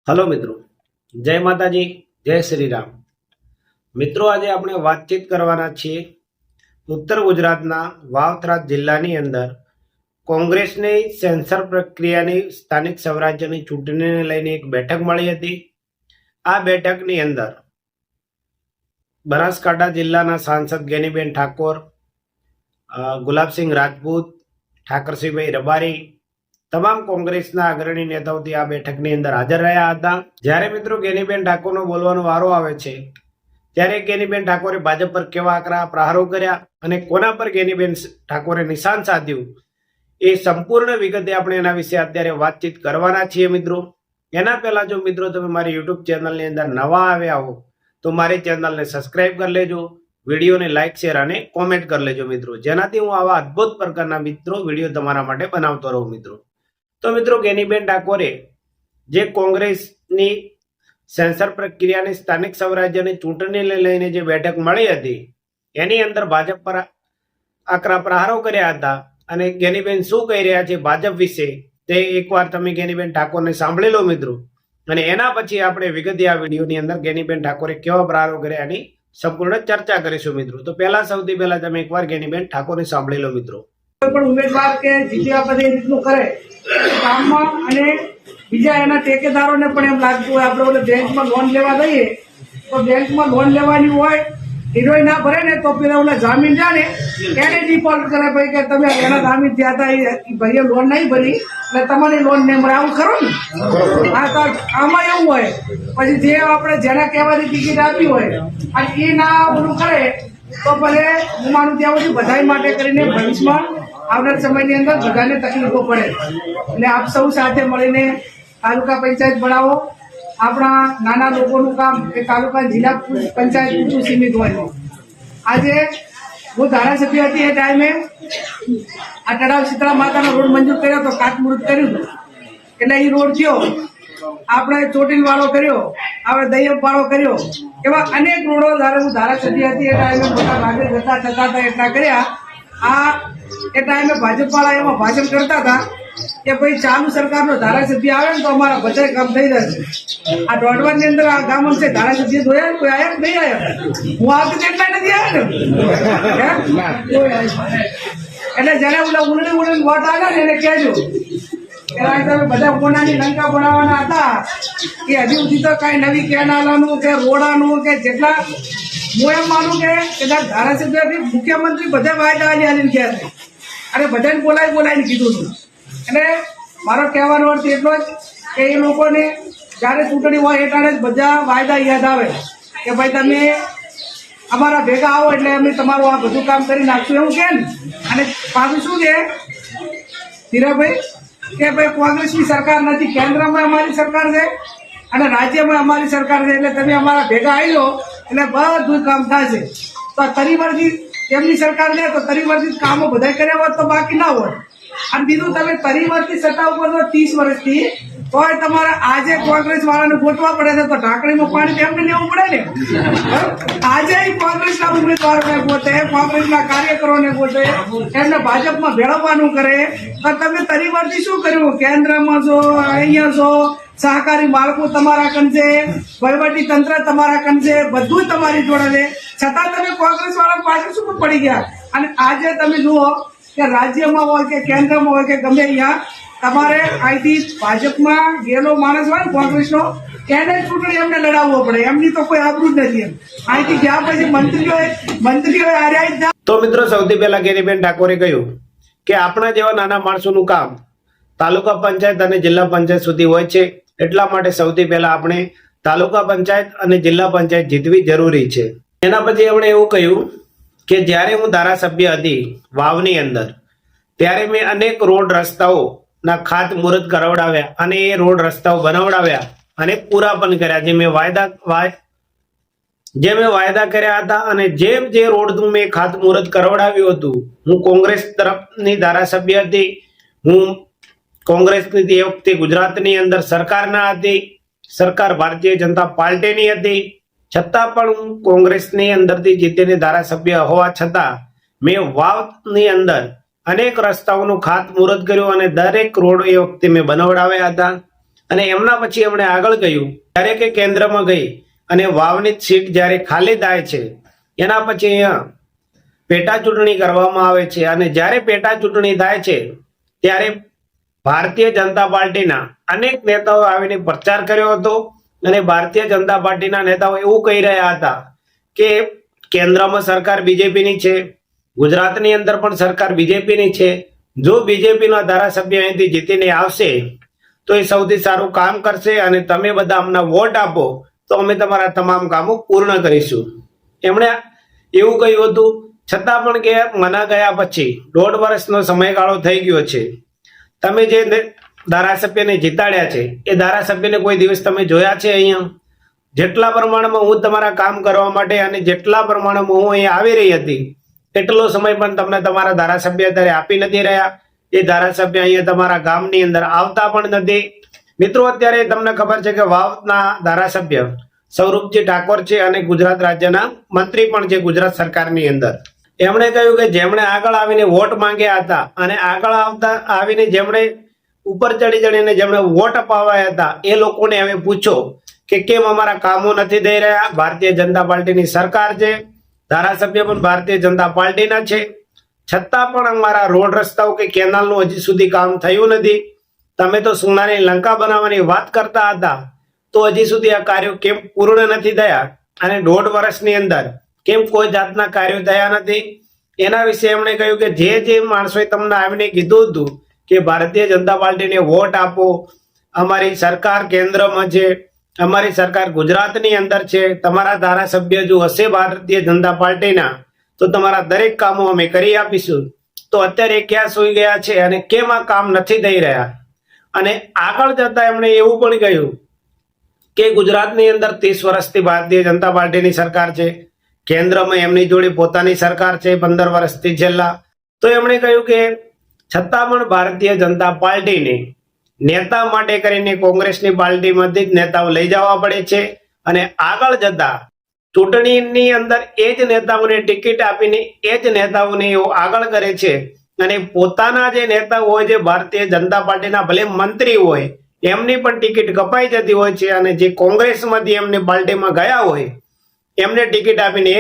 Hello મિત્રો, જય માતાજી, જય શ્રી રામ. મિત્રો, આજે આપણે વાતચીત કરવાના છીએ ઉત્તર ગુજરાતના વાવથરા જિલ્લાની અંદર કોંગ્રેસની સેન્સર પ્રક્રિયાની સ્થાનિક સ્વરાજ્યની ચૂંટણીને લઈને એક બેઠક મળી હતી. આ બેઠકની અંદર બનાસકાંઠા જિલ્લાના સાંસદ ગેનીબેન ઠાકોર, ગુલાબસિંહ રાજપૂત, ઠાકરસિંહભાઈ રબારી, તમામ કોંગ્રેસના અગ્રણી નેતાઓથી આ બેઠકની અંદર હાજર રહ્યા હતા. જ્યારે મિત્રો ગેનીબેન ઠાકોરનો બોલવાનો વારો આવે છે ત્યારે ગેનીબેન ઠાકોરે ભાજપ પર કેવા આકરા પ્રહારો કર્યા અને કોના પર ગેનીબેન ઠાકોરે નિશાન સાધ્યું એ સંપૂર્ણ વિગતે આપણે એના વિશે અત્યારે વાતચીત કરવાના છીએ. મિત્રો, એના પહેલા જો મિત્રો તમે મારી યુટ્યુબ ચેનલની અંદર નવા આવ્યા હો તો મારી ચેનલને સબસ્ક્રાઇબ કરી લેજો, વિડીયોને લાઇક, શેર અને કોમેન્ટ કરી લેજો મિત્રો, જેનાથી હું આવા અદ્ભુત પ્રકારના મિત્રો વિડીયો તમારા માટે બનાવતો રહું. તો મિત્રો, ગેનીબેન ઠાકોરે જે કોંગ્રેસની સેન્સર પ્રક્રિયાની સ્થાનિક સ્વરાજ્યની ચૂંટણીને લઈને જે બેઠક મળી હતી એની અંદર ભાજપ પર આકરા પ્રહારો કર્યા હતા અને ગેનીબેન શું કહી રહ્યા છે ભાજપ વિશે તે એકવાર તમે ગેનીબેન ઠાકોરને સાંભળી લો મિત્રો, અને એના પછી આપણે વિગતે આ વિડીયોની અંદર ગેનીબેન ઠાકોરે કેવા પ્રહારો કર્યા એની સંપૂર્ણ ચર્ચા કરીશું મિત્રો. તો સૌથી પહેલા તમે એકવાર ગેનીબેન ઠાકોરને સાંભળી લો મિત્રો. પણ ઉમેદવાર કે જીત્યા પછી રીતનું કરે કામમાં અને બીજા એના ટેકેદારોને પણ એમ લાગતું હોય આપણે બેંકમાં લોન લેવા દઈએ તો બેંકમાં લોન લેવાની હોય હીરોય ના ભરે ને તો પેલા ઓલા જામીન જાય ને એને ડિફોલ્ટ કરે ભાઈ કે તમે એના જામીન થયા હતા એ ભાઈએ લોન નહીં ભરી એટલે તમારી લોન નહીં મળે, આવું ખરું ને? હા, તો આમાં એવું હોય પછી જે આપણે જેના કહેવાની ટિકિટ આપી હોય અને એ ના બધું કરે તો ભલે હું માનું ત્યાં સુધી બધા માટે કરીને ભવિષ્યમાં આવનાર સમયની અંદર બધાને તકલીફો પડે. એટલે આપ સૌ સાથે મળીને તાલુકા પંચાયત બનાવો. આપણા નાના લોકોનું કામ એ તાલુકા જિલ્લા પંચાયત પૂરતું સીમિત હોય. આજે હું ધારાસભ્ય હતી એ ટાઈમે આ તળાવ શીતળા માતાનો રોડ મંજૂર કર્યો તો ખાતમુહૂર્ત કર્યું હતું. એટલે એ રોડ થયો, આપણે ચોટીલ વાળો કર્યો, આપણે દૈયપ વાળો કર્યો, એવા અનેક રોડો જયારે હું ધારાસભ્ય હતી એ ટાઈમે મોટા ભાગે જતા થતા હતા એટલા કર્યા. આ એ ટાઈમે ભાજપ વાળા એમાં ભાષણ કરતા હતા કે ભાઈ ચાલુ સરકારનો ધારાસભ્ય આવે ને તો અમારા બધા કામ થઈ જશે. આ દોઢવાની અંદર આ ગામ છે ધારાસભ્ય જોયા કોઈ આયા નહીં આયા? હું આવતી એટલા નથી આવ્યા ને. એટલે જયારે ઓલા ઉલડી વોટ આવ્યા ને એને કહેજો તમે બધા કોનાની લંકા બનાવવાના હતા કે હજી સુધી તો કઈ નવી કેનાલાનું કે રોડાનું કે જેટલા હું એમ માનું કે કદાચ ધારાસભ્યથી મુખ્યમંત્રી બધા વાયદા આલીને ગયા છે અને બધાને બોલાવીને કીધું હતું. એટલે મારો કહેવાનો અર્થ એટલો જ કે એ લોકોને જ્યારે ચૂંટણી હોય એ ટાણે જ બધા વાયદા યાદ આવે કે ભાઈ તમે અમારા ભેગા આવો એટલે અમે તમારું આ બધું કામ કરી નાખશું એવું કે ને. અને પાછું શું કે ધીરાભાઈ કે ભાઈ કોંગ્રેસની સરકાર નથી, કેન્દ્રમાં અમારી સરકાર છે અને રાજ્યમાં અમારી સરકાર છે, એટલે તમે અમારા ભેગા આવી લો એટલે બધું કામ થશે. તો તરીવરથી એમની સરકાર છે તો તરીવરથી કામો બધા કર્યા હોત તો બાકી ના હોય. અને બીજું તમે તરીવરથી સત્તા ઉપર તો 30 વર્ષથી તોય તમારે આજે કોંગ્રેસ વાળાને ગોતવા પડે છે તો ઢાંકણીમાં પાણી તેમને લેવું પડે ને. આજે કોંગ્રેસના ઉમેદવારોને ગોતે, કોંગ્રેસના કાર્યકરોને ગોતે, એમને ભાજપમાં ભેળવવાનું કરે તો તમે તરીવરથી શું કર્યું? કેન્દ્રમાં છો, અહીંયા છો, સહકારી માળખું તમારા કન છે, વહીવટી તંત્ર તમારા કન છે, બધું તમારી જોડે છે, છતાં તમે કોંગ્રેસ વાળા પાછળ શું પડી ગયા? અને આજે તમે જુઓ કે રાજ્યમાં હોય કે કેન્દ્રમાં હોય કે ગમે અહીંયા તમારે અહીંથી ભાજપમાં ગયેલો માણસ હોય ને કોંગ્રેસનો એને ચૂંટણી એમને લડાવવો પડે, એમની તો કોઈ આબરૂ જ નથી. એમ અહીંથી ગયા પછી મંત્રીઓ હાર્યા. તો મિત્રો, સૌથી પહેલા ગેનીબેન ઠાકોરે કહ્યું કે આપણા જેવા નાના માણસોનું કામ તાલુકા પંચાયત અને જિલ્લા પંચાયત સુધી હોય છે, એટલા માટે સૌથી પહેલા આપણે તાલુકા પંચાયત અને જિલ્લા પંચાયત જીતવી જરૂરી છે. એના પછી એમણે એવું કહ્યું કે જ્યારે હું ધારાસભ્ય હતી વાવની અંદર ત્યારે મેં અનેક રોડ રસ્તાઓ ના ખાતમુહૂર્ત કરાવડાવ્યા અને એ રોડ રસ્તાઓ બનાવડાવ્યા અને પૂરા પણ કર્યા જે મેં વાયદા કર્યા હતા. અને જે રોડનું મેં ખાતમુહૂર્ત કરાવડાવ્યું હતું, હું કોંગ્રેસ તરફની ધારાસભ્ય હતી, હું કોંગ્રેસની તે વખતે ગુજરાતની અંદર સરકારના હતી, સરકાર ભારતીય જનતા પાર્ટીની હતી, છતાં પણ હું કોંગ્રેસની અંદરથી જીતીને ધારાસભ્ય હોવા છતાં મેં વાવની અંદર અનેક રસ્તાઓનું ખાતમુહૂર્ત કર્યું અને દરેક રોડ એ વખતે મેં બનાવડાવ્યા હતા. અને એમના પછી એમણે આગળ કહ્યું જ્યારે કે કેન્દ્રમાં ગઈ અને વાવની સીટ જ્યારે ખાલી થાય છે એના પછી અહીંયા પેટા ચૂંટણી કરવામાં આવે છે અને જ્યારે પેટા ચૂંટણી થાય છે ત્યારે ભારતીય જનતા પાર્ટીના અનેક નેતાઓ આવીને પ્રચાર કર્યો હતો અને ભારતીય જનતા પાર્ટીના નેતાઓ એવું કહી રહ્યા હતા કે કેન્દ્રમાં સરકાર બીજેપીની છે, ગુજરાતની અંદર પણ સરકાર બીજેપીની છે, જો બીજેપીના ધારાસભ્ય અહીંથી જીતીને આવશે તો એ સૌથી સારું કામ કરશે અને તમે બધા અમને વોટ આપો તો અમે તમારા તમામ કામો પૂર્ણ કરીશું. એમણે એવું કહ્યું હતું. છતાં પણ કે મના ગયા પછી 1.5 વર્ષનો સમયગાળો થઈ ગયો છે. તમે જે ધારાસભ્યને જીતાડ્યા છે એ ધારાસભ્યને કોઈ દિવસ તમે જોયા છે અહીંયા? જેટલા પ્રમાણમાં હું તમારા કામ કરવા માટે અને જેટલા પ્રમાણમાં હું અહીંયા આવી રહી હતી એટલો સમય પણ તમને તમારા ધારાસભ્ય અત્યારે આપી નથી રહ્યા. એ ધારાસભ્ય અહીંયા તમારા ગામની અંદર આવતા પણ નથી. મિત્રો, અત્યારે તમને ખબર છે કે વાવના ધારાસભ્ય સૌરભજી ઠાકોર છે અને ગુજરાત રાજ્યના મંત્રી પણ છે ગુજરાત સરકારની અંદર. એમણે કહ્યું કે જેમણે આગળ આવીને વોટ માંગ્યા હતા અને આગળ આવીને જેમણે ઉપર ચડી ચડીને જેમણે વોટ અપાવ્યા હતા એ લોકોને હવે પૂછો કે કેમ અમારા કામો નથી થઈ રહ્યા. ભારતીય જનતા પાર્ટીની સરકાર છે, ધારાસભ્ય પણ ભારતીય જનતા પાર્ટીના છે, છતાં પણ અમારા રોડ રસ્તાઓ કે કેનાલનું હજી સુધી કામ થયું નથી. તમે તો સોનાની લંકા બનાવવાની વાત કરતા હતા તો હજી સુધી આ કાર્યો કેમ પૂર્ણ નથી થયા અને 1.5 વર્ષની અંદર કેમ કોઈ જાતના કાર્યો થયા નથી? એના વિશે એમણે કહ્યું કે જે માણસોએ તમને આવીને કીધું હતું કે ભારતીય જનતા પાર્ટીને વોટ આપો, અમારી સરકાર કેન્દ્રમાં છે, અમારી સરકાર ગુજરાતની અંદર છે, તમારા ધારાસભ્ય જો હશે ભારતીય જનતા પાર્ટીના તો તમારા દરેક કામો અમે કરી આપીશું. તો અત્યારે ક્યાં સૂઈ ગયા છે અને કેમ આ કામ નથી થઈ રહ્યા? અને આગળ જતા એમણે એવું પણ કહ્યું કે ગુજરાતની અંદર 30 વર્ષથી ભારતીય જનતા પાર્ટીની સરકાર છે, કેન્દ્રમાં એમની જોડે પોતાની સરકાર છે 15 વર્ષથી છેલ્લા. તો એમણે કહ્યું કે છતાં પણ ભારતીય જનતા પાર્ટીને નેતા માટે કરીને કોંગ્રેસની પાર્ટીમાંથી જ નેતાઓ લઈ જવા પડે છે અને આગળ જતા ચૂંટણીની અંદર એ જ નેતાઓને ટિકિટ આપીને એ જ નેતાઓને એવો આગળ કરે છે અને પોતાના જે નેતાઓ હોય છે ભારતીય જનતા પાર્ટીના ભલે મંત્રી હોય એમની પણ ટિકિટ કપાઈ જતી હોય છે અને જે કોંગ્રેસમાંથી એમની પાર્ટીમાં ગયા હોય એમને ટિકિટ આપીને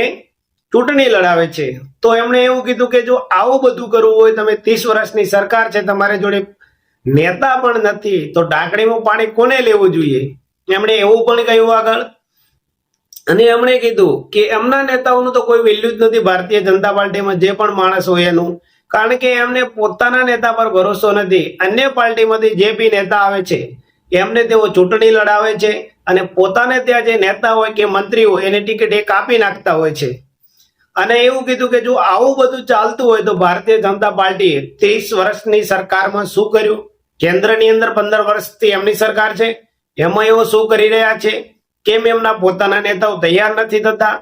ચૂંટણી લડાવે છે. તો એમણે એવું કીધું કે જો આવું બધું કરવું હોય, તમે 30 વર્ષની સરકાર છે, તમારી જોડે નેતા પણ નથી, તો ઢાંકણીમાં પાણી કોને લેવું જોઈએ? એમણે એવું પણ કહ્યું આગળ. અને એમણે કીધું કે એમના નેતાઓનું તો કોઈ વેલ્યુ જ નથી ભારતીય જનતા પાર્ટીમાં, જે પણ માણસ હોય એનું, કારણ કે એમને પોતાના નેતા પર ભરોસો નથી. અન્ય પાર્ટીમાંથી જે બી નેતા આવે છે એમને તેઓ ચૂંટણી લડાવે છે અને પોતાને ત્યાં જે નેતા હોય કે મંત્રી હોય એની ટિકિટ એ કાપી નાખતા હોય છે. અને એવું કીધું કે જો આવું બધું ચાલતું હોય તો ભારતીય જનતા પાર્ટીએ 30 વર્ષની સરકારમાં શું કર્યું? કેન્દ્રની અંદર 15 વર્ષથી એમની સરકાર છે, એમાં એવો શું કરી રહ્યા છે? કેમ એમના પોતાના નેતાઓ તૈયાર નથી થતા?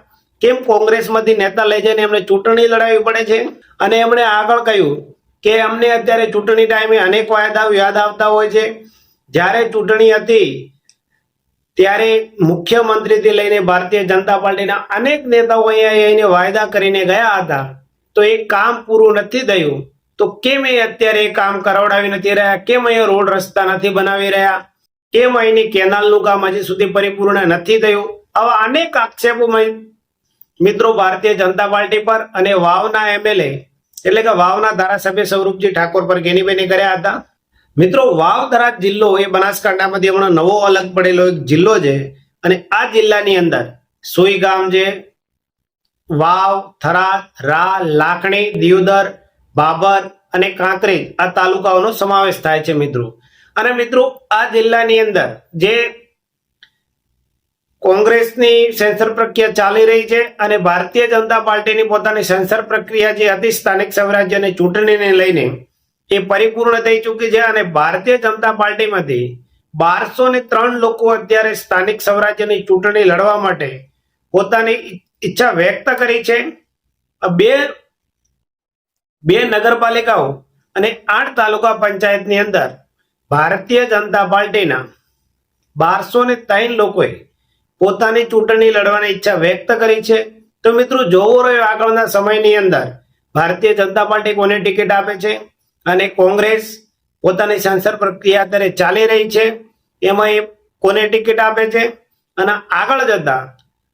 કેમ કોંગ્રેસમાંથી નેતા લઈ જઈને એમને ચૂંટણી લડાવવી પડે છે? અને એમણે આગળ કહ્યું કે અમને અત્યારે ચૂંટણી ટાઈમે અનેક વાયદાઓ યાદ આવતા હોય છે. જ્યારે ચૂંટણી હતી ત્યારે મુખ્યમંત્રીથી લઈને ભારતીય જનતા પાર્ટીના અનેક નેતાઓ અહીંયા વાયદા કરીને ગયા હતા, તો એ કામ પૂરું નથી થયું. તો કેમ એ અત્યારે એ કામ કરાવડાવી નથી રહ્યા? કેમ અહીંયા રોડ રસ્તા નથી બનાવી રહ્યા? કેમ અહીંની કેનાલનું કામ હજી સુધી પરિપૂર્ણ નથી થયું? આવા અનેક આક્ષેપો મિત્રો ભારતીય જનતા પાર્ટી પર અને વાવના એમએલએ એટલે કે વાવના ધારાસભ્ય સૌરભજી ઠાકોર પર ગેનીબેને કર્યા હતા. મિત્રો, વાવ-થરાદ જિલ્લો એ બનાસકાંઠામાંથી હમણાં નવો અલગ પડેલો એક જિલ્લો છે અને આ જિલ્લાની અંદર સોઈ ગામ છે, વાવ, થરાદ, રા, લાખણી, દિયોદર, બાબર અને કાંકરેજ આ તાલુકાઓનો સમાવેશ થાય છે મિત્રો. અને મિત્રો, આ જિલ્લાની અંદર જે કોંગ્રેસની સેન્સર પ્રક્રિયા ચાલી રહી છે અને ભારતીય જનતા પાર્ટીની પોતાની સેન્સર પ્રક્રિયા જે હતી સ્થાનિક સ્વરાજ્યની ચૂંટણીને લઈને એ પરિપૂર્ણ થઈ ચૂકી છે અને ભારતીય જનતા પાર્ટીમાંથી 1203 લોકો અત્યારે સ્થાનિક સ્વરાજ્યની ચૂંટણી લડવા માટે પોતાની ઈચ્છા વ્યક્ત કરી છે. બે નગરપાલિકાઓ અને 8 તાલુકા પંચાયતની અંદર ભારતીય જનતા પાર્ટીના 1203 લોકોએ પોતાની ચૂંટણી લડવાની ઈચ્છા વ્યક્ત કરી છે. તો મિત્રો, જોવું રહ્યું આગળના સમયની અંદર ભારતીય જનતા પાર્ટી કોને ટિકિટ આપે છે અને કોંગ્રેસ પોતાની સેન્સર પ્રક્રિયા અત્યારે ચાલી રહી છે એમાં એ કોને ટિકિટ આપે છે અને આગળ જતા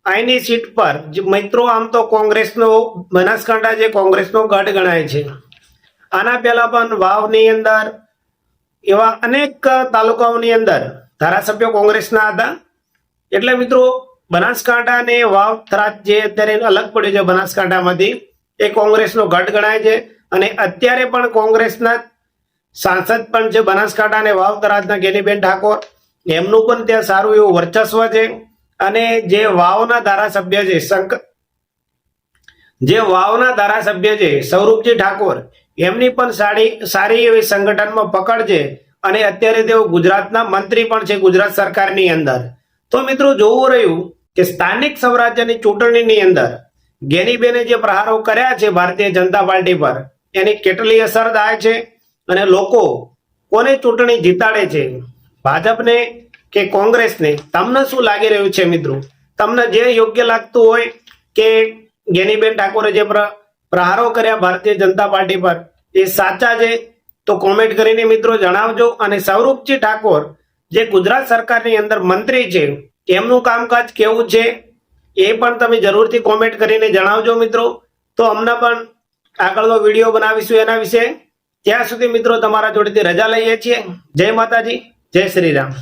અહીંની સીટ પર જે મિત્રો આમ તો કોંગ્રેસનો બનાસકાંઠા જે કોંગ્રેસનો ગઢ ગણાય છે. આના પહેલા પણ વાવની અંદર એવા અનેક તાલુકાઓની અંદર ધારાસભ્યો કોંગ્રેસના હતા. એટલે મિત્રો બનાસકાંઠા અને વાવ થરાદ જે અત્યારે અલગ પડ્યું છે બનાસકાંઠામાંથી, એ કોંગ્રેસનો ગઢ ગણાય છે. અને અત્યારે પણ કોંગ્રેસના સાંસદ પણ છે બનાસકાંઠા અને વાવ થરાદના ગેનીબેન ઠાકોર, એમનું પણ ત્યાં સારું એવું વર્ચસ્વ છે. અને જે વાવના ધારાસભ્ય છે સૌરભજી ઠાકોર, એમની પણ સારી એવી સંગઠનમાં પકડ છે અને અત્યારે તેઓ ગુજરાતના મંત્રી પણ છે ગુજરાત સરકારની અંદર. તો મિત્રો જોવું રહ્યું કે સ્થાનિક સ્વરાજ્યની ચૂંટણીની અંદર ગેનીબેને જે પ્રહારો કર્યા છે ભારતીય જનતા પાર્ટી પર, એની કેટલી અસર થાય છે અને લોકો કોને ચૂંટણી જીતાડે છે, ભાજપને કે કોંગ્રેસને, તમને શું લાગી રહ્યું છે મિત્રો? તમને જે યોગ્ય લાગતું હોય કે ગેનીબેન ઠાકોરે જે પ્રહારો કર્યા ભારતીય જનતા પાર્ટી પર એ સાચા છે તો કોમેન્ટ કરીને મિત્રો જણાવજો. અને સૌરભજી ઠાકોર જે ગુજરાત સરકારની અંદર મંત્રી છે, એમનું કામકાજ કેવું છે એ પણ તમે જરૂરથી કોમેન્ટ કરીને જણાવજો મિત્રો. તો અમને પણ આગળનો વિડીયો બનાવીશું એના વિશે. ત્યાં સુધી મિત્રો તમારા જોડેથી રજા લઈએ છીએ. જય માતાજી, જય શ્રી રામ.